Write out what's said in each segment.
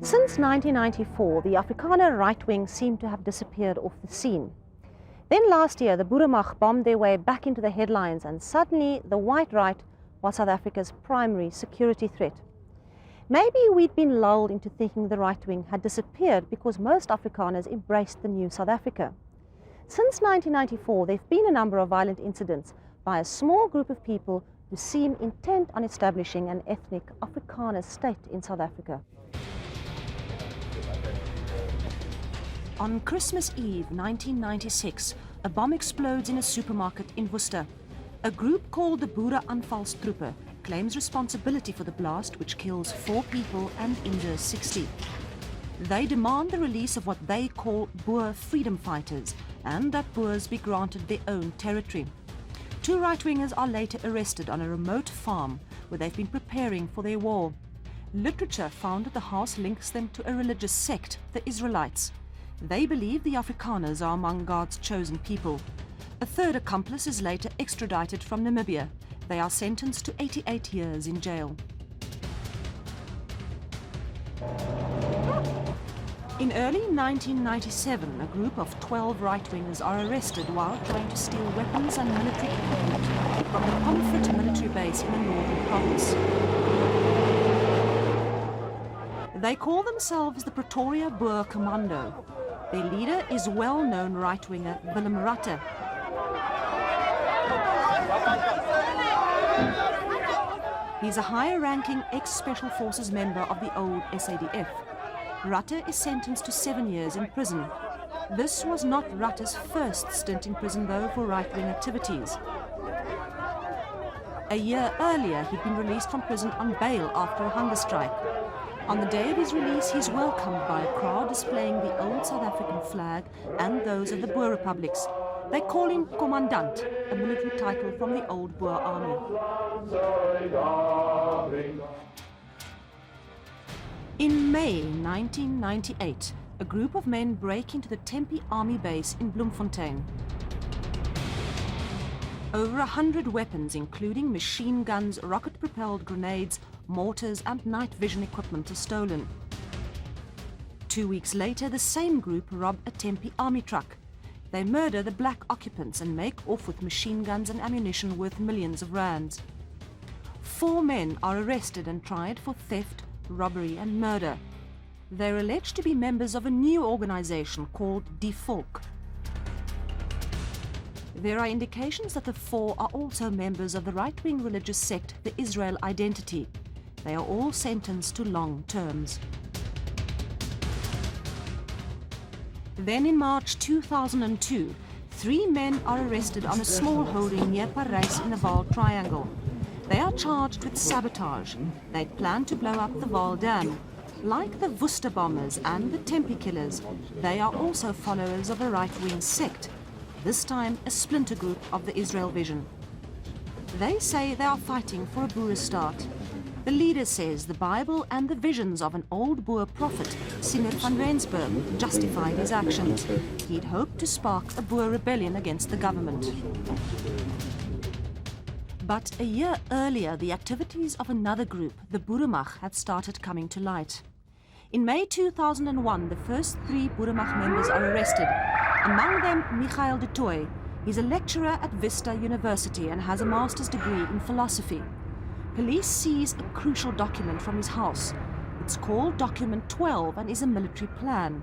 Since 1994, the Afrikaaner right wing seemed to have disappeared off the scene. Then last year, the Boeremag bombed their way back into the headlines, and suddenly the white right was South Africa's primary security threat. Maybe we'd been lulled into thinking the right wing had disappeared because most Afrikaners embraced the new South Africa. Since 1994, there have been a number of violent incidents by a small group of people who seem intent on establishing an ethnic Afrikaner state in South Africa. On Christmas Eve 1996, a bomb explodes in a supermarket in Worcester. A group called the Boer Aanvalstroepe claims responsibility for the blast, which kills 4 people and injures 60. They demand the release of what they call Boer freedom fighters and that Boers be granted their own territory. 2 right-wingers are later arrested on a remote farm where they've been preparing for their war. Literature found at the house links them to a religious sect, the Israelites. They believe the Afrikaners are among God's chosen people. A 3rd accomplice is later extradited from Namibia. They are sentenced to 88 years in jail. In early 1997, a group of 12 right-wingers are arrested while trying to steal weapons and military equipment from the Pomfret military base in the northern province. They call themselves the Pretoria Boer Commando. Their leader is well-known right-winger Willem Rutte. He's a higher-ranking ex-Special Forces member of the old SADF. Rutte is sentenced to 7 years in prison. This was not Rutte's first stint in prison, though, for right-wing activities. A year earlier, he'd been released from prison on bail after a hunger strike. On the day of his release, he's welcomed by a crowd displaying the old South African flag and those of the Boer Republics. They call him Commandant, a military title from the old Boer Army. In May 1998, a group of men break into the Tempe Army base in Bloemfontein. Over 100 weapons, including machine guns, rocket-propelled grenades, mortars and night vision equipment, are stolen. 2 weeks later, the same group rob a Tempe Army truck. They murder the black occupants and make off with machine guns and ammunition worth millions of rands. 4 men are arrested and tried for theft, robbery and murder. They're alleged to be members of a new organization called Die Volk. There are indications that the 4 are also members of the right-wing religious sect, the Israel Identity. They are all sentenced to long terms. Then in March 2002, 3 men are arrested on a small holding near Parijs in the Vaal Triangle. They are charged with sabotage. They'd planned to blow up the Vaal Dam. Like the Worcester bombers and the Tempe killers, they are also followers of a right-wing sect, this time a splinter group of the Israel Vision. They say they are fighting for a Boer state. The leader says the Bible and the visions of an old Boer prophet, Siener van Rensburg, justified his actions. He'd hoped to spark a Boer rebellion against the government. But a year earlier, the activities of another group, the Boeremag, had started coming to light. In May 2001, the first 3 Boeremag members are arrested. Among them, Michael de Tooy. He's a lecturer at Vista University and has a master's degree in philosophy. Police seize a crucial document from his house. It's called Document 12 and is a military plan.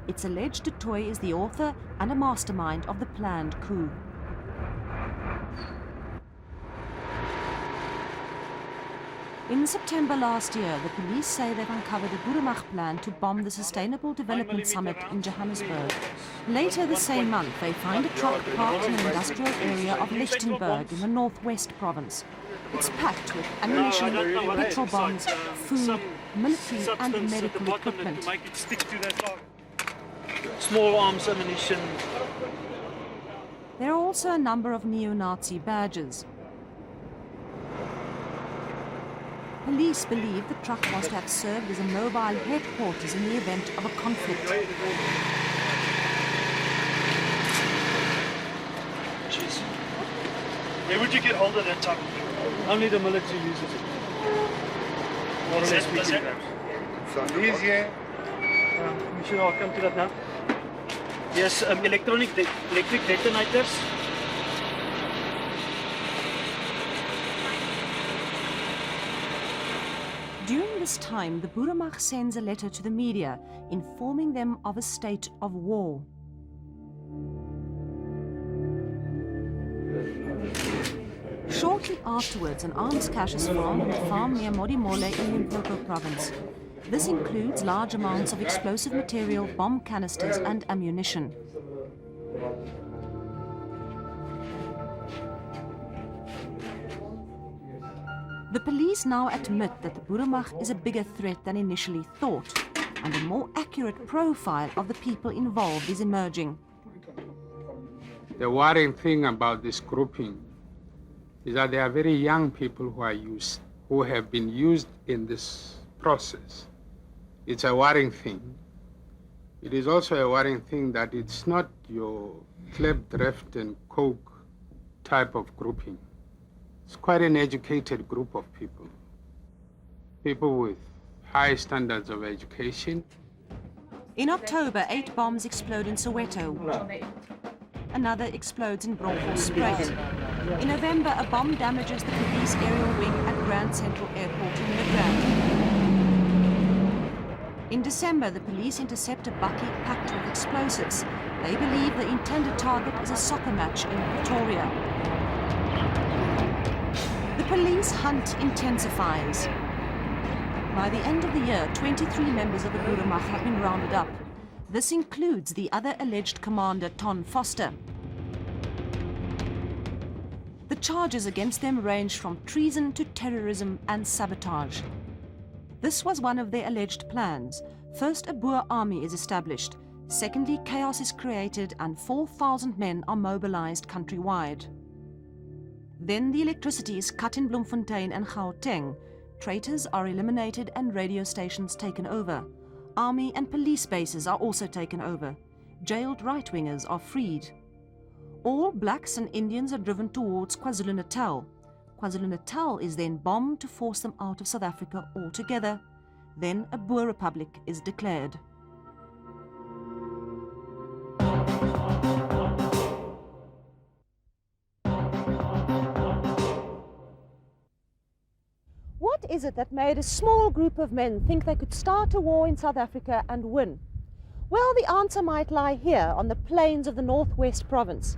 It's alleged de Tooy is the author and a mastermind of the planned coup. In September last year, the police say they've uncovered a Boeremag plan to bomb the Sustainable Development Summit in Johannesburg. Later the same month, they find a truck parked in an industrial area of Lichtenburg in the northwest province. It's packed with ammunition, petrol bombs, food, military and medical equipment. To make it stick to that target. Small arms ammunition. There are also a number of neo-Nazi badges. Police believe the truck was to have served as a mobile headquarters in the event of a conflict. Jeez. Where would you get hold of that truck? Only the military uses it. Not unless we do that. So these here Commissioner, I'll come to that now. Yes, electric detonators. During this time, the Boeremag sends a letter to the media informing them of a state of war. Shortly afterwards, an arms cache is found on a farm near Modimolle in Limpopo province. This includes large amounts of explosive material, bomb canisters and ammunition. The police now admit that the Boeremag is a bigger threat than initially thought, and a more accurate profile of the people involved is emerging. The worrying thing about this grouping is that they are very young people who have been used in this process. It's a worrying thing. It is also a worrying thing that it's not your clapdraft and coke type of grouping. It's quite an educated group of people. People with high standards of education. In October, 8 bombs explode in Soweto. Another explodes in Bronkhorstspruit. In November, a bomb damages the police aerial wing at Grand Central Airport in Midrand. In December, the police intercept a bakkie packed with explosives. They believe the intended target is a soccer match in Pretoria. The police hunt intensifies. By the end of the year, 23 members of the Boeremag have been rounded up. This includes the other alleged commander, Ton Foster. The charges against them range from treason to terrorism and sabotage. This was one of their alleged plans. First, a Boer army is established. Secondly, chaos is created and 4,000 men are mobilized countrywide. Then the electricity is cut in Bloemfontein and Gauteng. Traitors are eliminated and radio stations taken over. Army and police bases are also taken over. Jailed right-wingers are freed. All blacks and Indians are driven towards KwaZulu-Natal. KwaZulu-Natal is then bombed to force them out of South Africa altogether. Then a Boer Republic is declared. What is it that made a small group of men think they could start a war in South Africa and win? Well, the answer might lie here on the plains of the Northwest Province,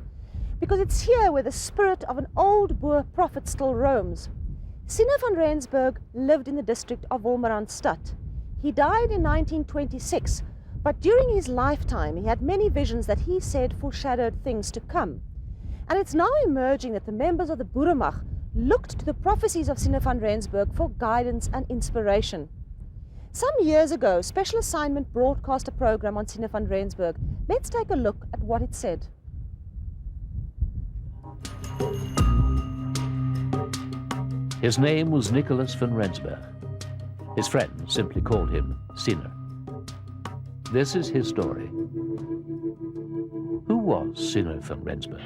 because it's here where the spirit of an old Boer prophet still roams. Siener van Rensburg lived in the district of Wolmaranstad. He died in 1926, but during his lifetime he had many visions that he said foreshadowed things to come. And it's now emerging that the members of the Boeremag looked to the prophecies of Siener van Rensburg for guidance and inspiration. Some years ago, Special Assignment broadcast a program on Siener van Rensburg. Let's take a look at what it said. His name was Nicholas van Rensburg. His friends simply called him Siener. This is his story. Who was Siener van Rensburg?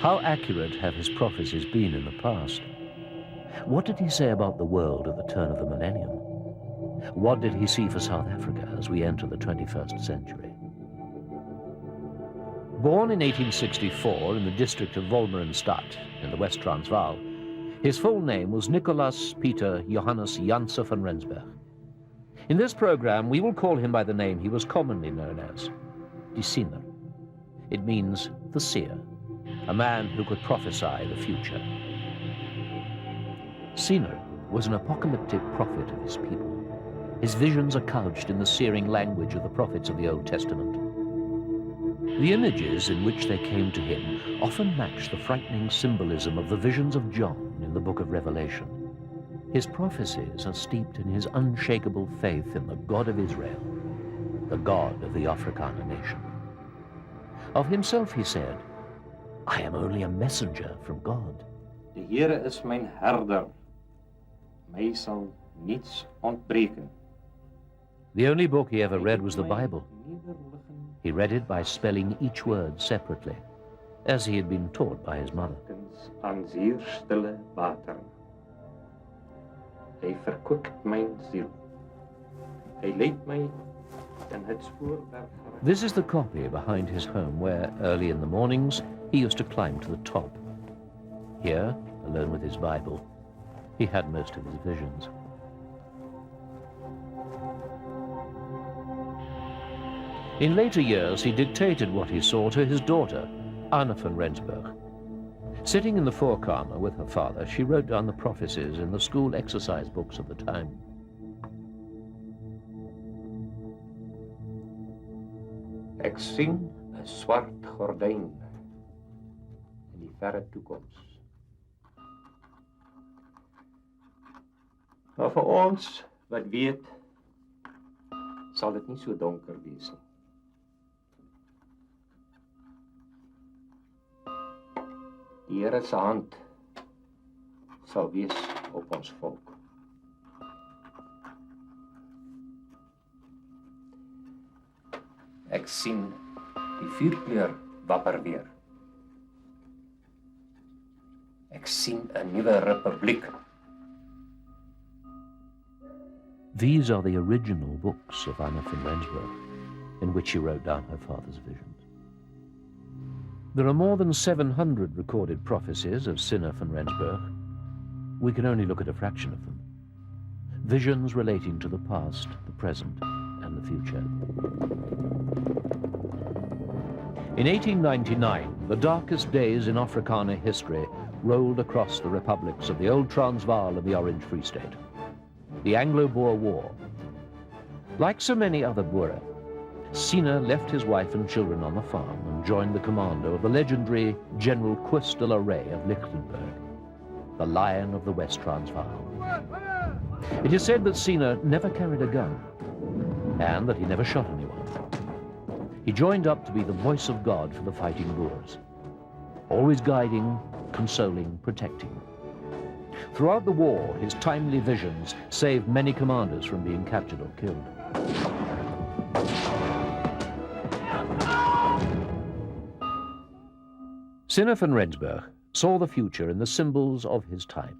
How accurate have his prophecies been in the past? What did he say about the world at the turn of the millennium? What did he see for South Africa as we enter the 21st century? Born in 1864 in the district of Wolmaranstad in the West Transvaal, his full name was Nicolaas Pieter Johannes Janse van Rensburg. In this program, we will call him by the name he was commonly known as, Die Siener. It means the seer, a man who could prophesy the future. Siener was an apocalyptic prophet of his people. His visions are couched in the searing language of the prophets of the Old Testament. The images in which they came to him often match the frightening symbolism of the visions of John in the book of Revelation. His prophecies are steeped in his unshakable faith in the God of Israel, the God of the Afrikaaner nation. Of himself he said, "I am only a messenger from God." De Here is mijn herder. Mij zal niets ontbreken. The only book he ever read was the Bible. He read it by spelling each word separately, as he had been taught by his mother. Aan zeer stille wateren. Hij verkwikt mijn ziel. Hij leidt mij This is the copy behind his home where, early in the mornings, he used to climb to the top. Here, alone with his Bible, he had most of his visions. In later years, he dictated what he saw to his daughter, Anna van Rensburg. Sitting in the voorkamer with her father, she wrote down the prophecies in the school exercise books of the time. Ek sien 'n swart gordyn in die verre toekoms. Maar vir ons wat weet, sal dit nie so donker wees nie. Die Here se hand sal wees op ons volk. Ek sien die vuurkleur wapper weer. Ek sien 'n nuwe republiek. These are the original books of Anna van Rensburg, in which she wrote down her father's visions. There are more than 700 recorded prophecies of Siener van Rensburg. We can only look at a fraction of them. Visions relating to the past, the present, and the future. In 1899, the darkest days in Afrikaaner history rolled across the republics of the Old Transvaal and the Orange Free State. The Anglo-Boer War. Like so many other Boer, Siener left his wife and children on the farm and joined the commando of the legendary General Koos de la Rey of Lichtenburg, the Lion of the West Transvaal. It is said that Siener never carried a gun and that he never shot anyone. He joined up to be the voice of God for the fighting Boers, always guiding, consoling, protecting. Throughout the war, his timely visions saved many commanders from being captured or killed. Siener van Rensburg saw the future in the symbols of his time.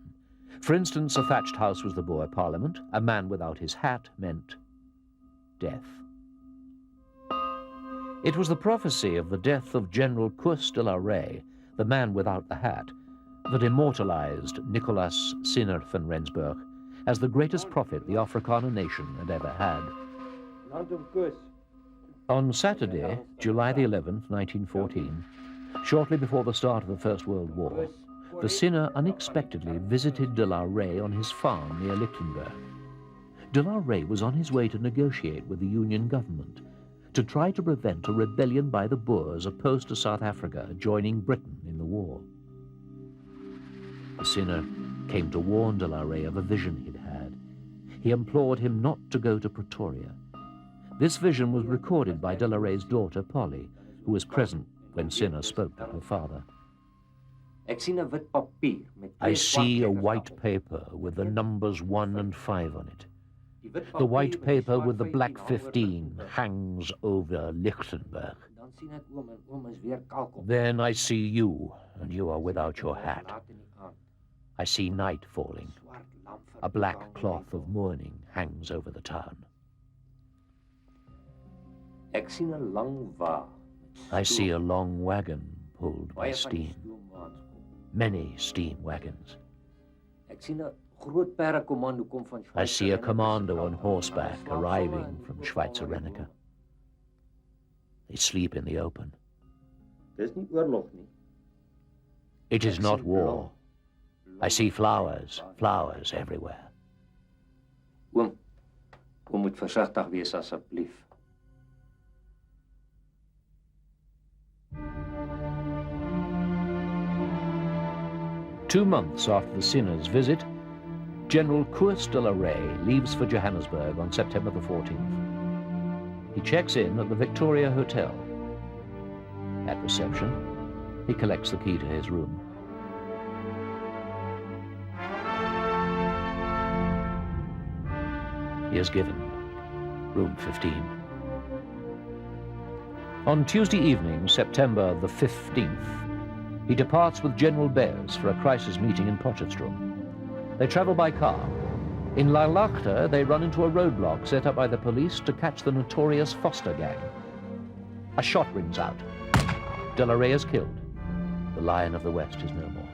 For instance, a thatched house was the Boer Parliament. A man without his hat meant death. It was the prophecy of the death of General Koos de la Rey, the man without the hat, that immortalized Nicholas Siener van Rensburg as the greatest prophet the Afrikaaner nation had ever had. On Saturday, July the 11th, 1914, shortly before the start of the First World War, the Siener unexpectedly visited de la Rey on his farm near Lichtenburg. De la Rey was on his way to negotiate with the Union government to try to prevent a rebellion by the Boers opposed to South Africa joining Britain in the war. The Siener came to warn de la Rey of a vision he'd had. He implored him not to go to Pretoria. This vision was recorded by de la Rey's daughter, Polly, who was present when Siener spoke to her father. I see a white paper with the numbers 1 and 5 on it. The white paper with the black 15 hangs over Lichtenburg. Then I see you, and you are without your hat. I see night falling. A black cloth of mourning hangs over the town. I see a long wagon pulled by steam. Many steam wagons. I see a commando on horseback arriving from Schweizer Reneke. They sleep in the open. It is not war. I see flowers, flowers everywhere. Oom moet versigtig wees asseblief. Two months after the Siener's visit, General Koos de la Rey leaves for Johannesburg on September the 14th. He checks in at the Victoria Hotel. At reception, he collects the key to his room. He is given room 15. On Tuesday evening, September the 15th, he departs with General Bears for a crisis meeting in Potchefstroom. They travel by car. In Lalachta, they run into a roadblock set up by the police to catch the notorious Foster gang. A shot rings out. De la Rey is killed. The Lion of the West is no more.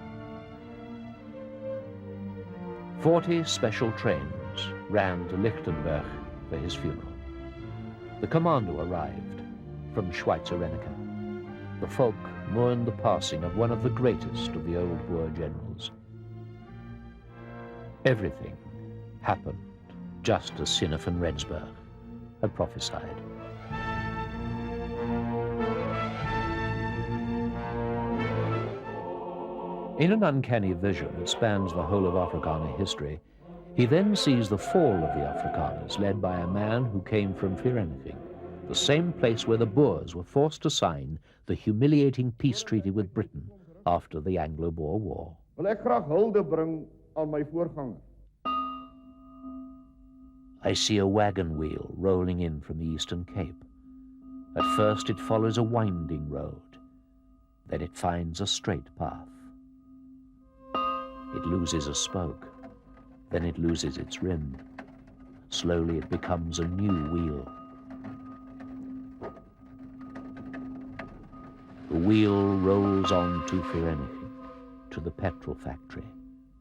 40 special trains ran to Lichtenberg for his funeral. The commando arrived from White-Supremacist. The folk mourned the passing of one of the greatest of the old Boer generals. Everything happened just as Siener van Rensburg had prophesied. In an uncanny vision that spans the whole of Afrikaner history, he then sees the fall of the Afrikaners led by a man who came from Vereniging, the same place where the Boers were forced to sign the humiliating peace treaty with Britain after the Anglo-Boer War. Wil ek graag hulde bring aan my voorganger. I see a wagon wheel rolling in from the Eastern Cape. At first it follows a winding road. Then it finds a straight path. It loses a spoke. Then it loses its rim. Slowly it becomes a new wheel. The wheel rolls on to Vereniging, to the petrol factory,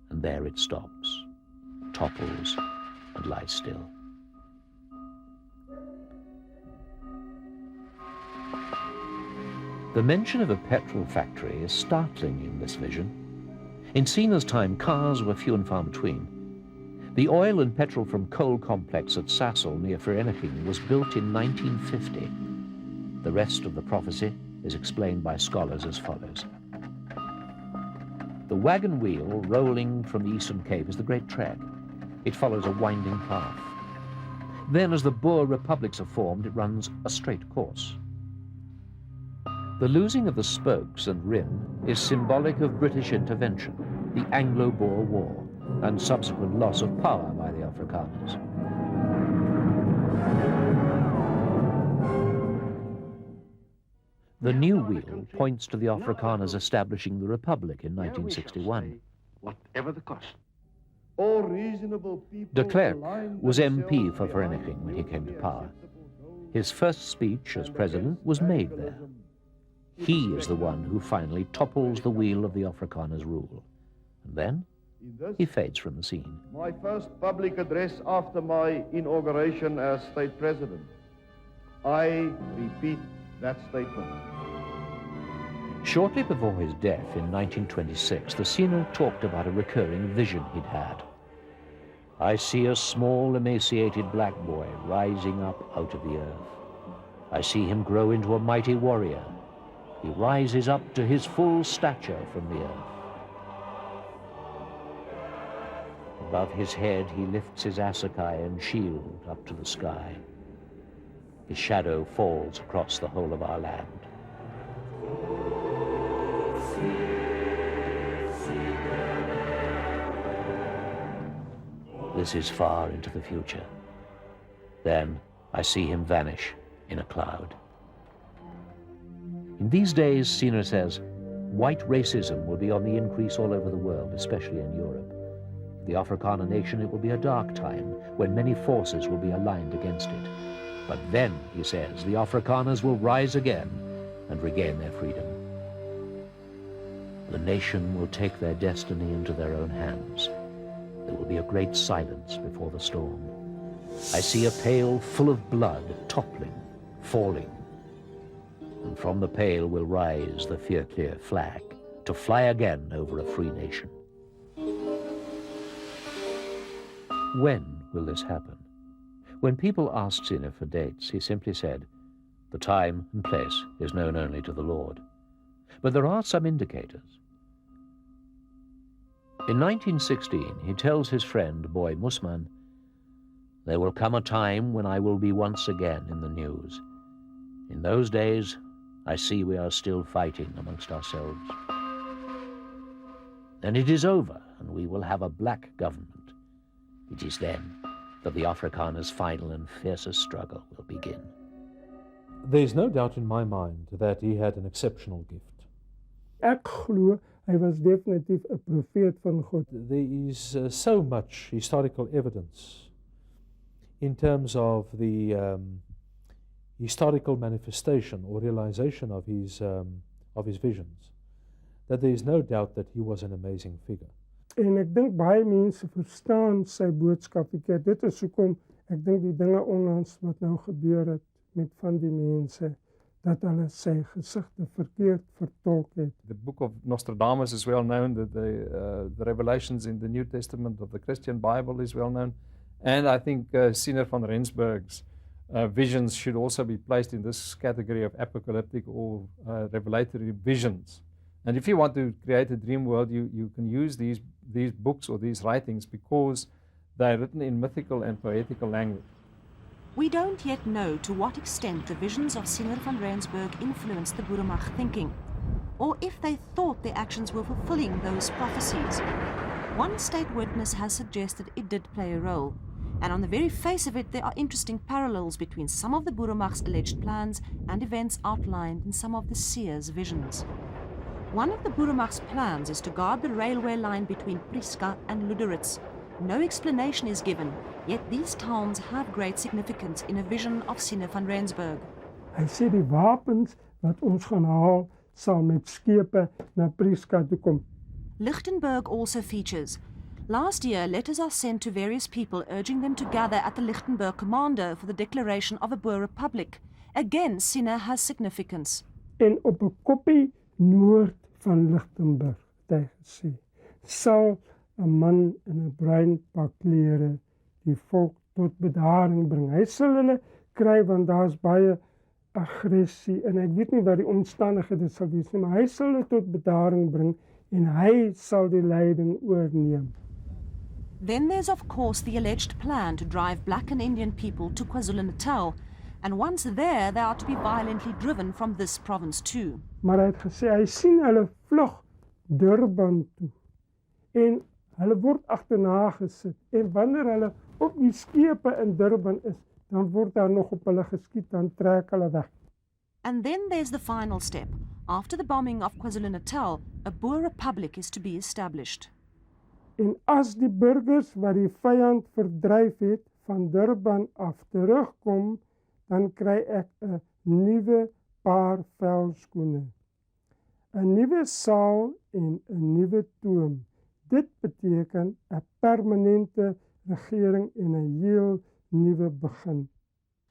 and there it stops, topples, and lies still. The mention of a petrol factory is startling in this vision. In Siener's time, cars were few and far between. The oil and petrol from coal complex at Sasol near Vereniging was built in 1950. The rest of the prophecy is explained by scholars as follows. The wagon wheel rolling from the Eastern Cape is the Great Track. It follows a winding path. Then, as the Boer Republics are formed, it runs a straight course. The losing of the spokes and rim is symbolic of British intervention, the Anglo-Boer War, and subsequent loss of power by the Afrikaners. The new wheel points to the Afrikaners establishing the Republic in 1961. Whatever the cost. All reasonable people De Klerk was MP for Vereniging when he came to power. His first speech as president was made there. He is the one who finally topples the wheel of the Afrikaners' rule. And then he fades from the scene. My first public address after my inauguration as state president. I repeat that statement. Shortly before his death in 1926, the Siener talked about a recurring vision he'd had. I see a small, emaciated black boy rising up out of the earth. I see him grow into a mighty warrior. He rises up to his full stature from the earth. Above his head, he lifts his assegai and shield up to the sky. His shadow falls across the whole of our land. This is far into the future. Then I see him vanish in a cloud. In these days, Siener says, white racism will be on the increase all over the world, especially in Europe. For the Afrikaner nation, it will be a dark time when many forces will be aligned against it. But then, he says, the Afrikaners will rise again and regain their freedom. The nation will take their destiny into their own hands. There will be a great silence before the storm. I see a pail full of blood toppling, falling. And from the pail will rise the Veerkleur flag to fly again over a free nation. When will this happen? When people asked Siener for dates, he simply said, the time and place is known only to the Lord. But there are some indicators. In 1916, he tells his friend, Boy Musman, there will come a time when I will be once again in the news. In those days, I see we are still fighting amongst ourselves. Then it is over, and we will have a black government. It is then that the Afrikaners' final and fiercest struggle will begin. There's no doubt in my mind that he had an exceptional gift. Ek glo Hy was definitief 'n profeet van God. There is so much historical evidence in terms of the historical manifestation or realization of his visions, that there is no doubt that he was an amazing figure. En ek dink baie mense verstaan sy boodskap verkeerd. Dit is hoekom ek dink die dinge onlangs wat nou gebeur het met van die mense, dat hulle sy gesigte verkeerd vertolk het. The book of Nostradamus is well known, the revelations in the New Testament of the Christian Bible is well known, and I think Siener van Rensburg's visions should also be placed in this category of apocalyptic or revelatory visions. And if you want to create a dream world, you can use these books or these writings because they are written in mythical and poetical language. We don't yet know to what extent the visions of Siener van Rensburg influenced the Boeremag thinking, or if they thought their actions were fulfilling those prophecies. One state witness has suggested it did play a role, and on the very face of it there are interesting parallels between some of the Boeremag's alleged plans and events outlined in some of the Seer's visions. One of the Boeremag's plans is to guard the railway line between Prieska and Luderitz. No explanation is given, yet these towns have great significance in a vision of Siener van Rensburg. Hy sê die wapens wat ons gaan haal sal met skepe na Prieska toe kom. Lichtenburg also features. Last year, letters are sent to various people urging them to gather at the Lichtenburg commander for the declaration of a Boer Republic. Again, Siener has significance. En op 'n koppie noord van Lichtenburg, het hy gesê, sal 'n man in 'n bruin pak klere die volk tot bedaring bring. Hy sal hulle kry want daar's baie aggressie en ek weet nie wat die omstandighede sal wees nie, maar hy sal hulle tot bedaring bring en hy sal die leiding oorneem. Then there's of course the alleged plan to drive black and Indian people to KwaZulu-Natal, and once there, they are to be violently driven from this province too. Maar hy het gesê, hy sien hulle vlug Durban toe, en hulle word agterna gesit, en wanneer hulle op die skepe in Durban is, dan word daar nog op hulle geskiet, dan trek hulle weg. And then there's the final step. After the bombing of KwaZulu-Natal, a Boer Republic is to be established. En as die burgers wat die vyand verdryf het, van Durban af terugkom, dan kry ek 'n nuwe paar velskoene, 'n nuwe saal en 'n nuwe toom. Dit beteken 'n permanente regering en 'n heel nuwe begin.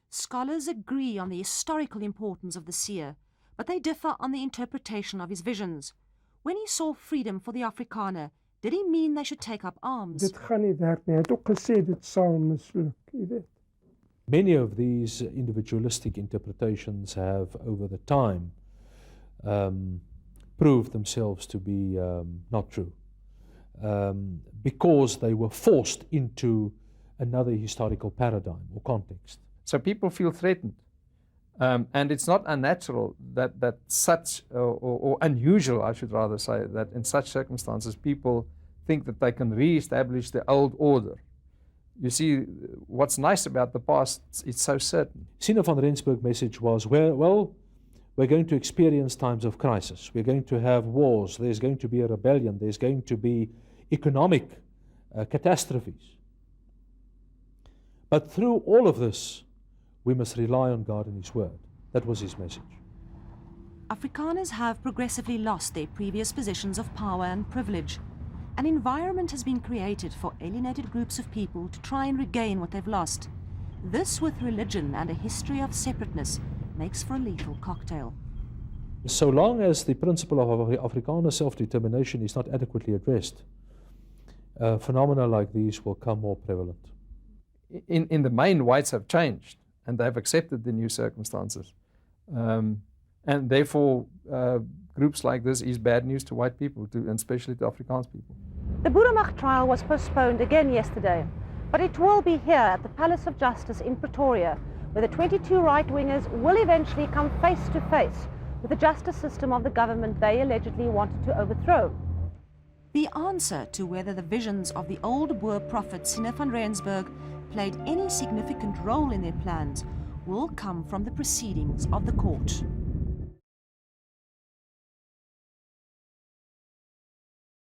Scholars agree on the historical importance of the Seer, but they differ on the interpretation of his visions. When he saw freedom for the Afrikaner, did he mean they should take up arms? Dit gaan nie werk nie. Hy het ook gesê dit sal misluk, jy weet. Many of these individualistic interpretations have, over the time, proved themselves to be not true, because they were forced into another historical paradigm or context. So people feel threatened. And it's not unnatural that such, or unusual, I should rather say, that in such circumstances people think that they can re-establish the old order. You see, what's nice about the past, it's so certain. Siener van Rensburg's message was, well, we're going to experience times of crisis. We're going to have wars. There's going to be a rebellion. There's going to be economic catastrophes. But through all of this, we must rely on God and His Word. That was his message. Afrikaners have progressively lost their previous positions of power and privilege. An environment has been created for alienated groups of people to try and regain what they've lost. This, with religion and a history of separateness, makes for a lethal cocktail. So long as the principle of Afrikaner self-determination is not adequately addressed, phenomena like these will come more prevalent. In the main, whites have changed, and they have accepted the new circumstances. And therefore, groups like this is bad news to white people, and especially to Afrikaans people. The Boeremag trial was postponed again yesterday, but it will be here at the Palace of Justice in Pretoria, where the 22 right-wingers will eventually come face to face with the justice system of the government they allegedly wanted to overthrow. The answer to whether the visions of the old Boer prophet Siener van Rensburg played any significant role in their plans will come from the proceedings of the court.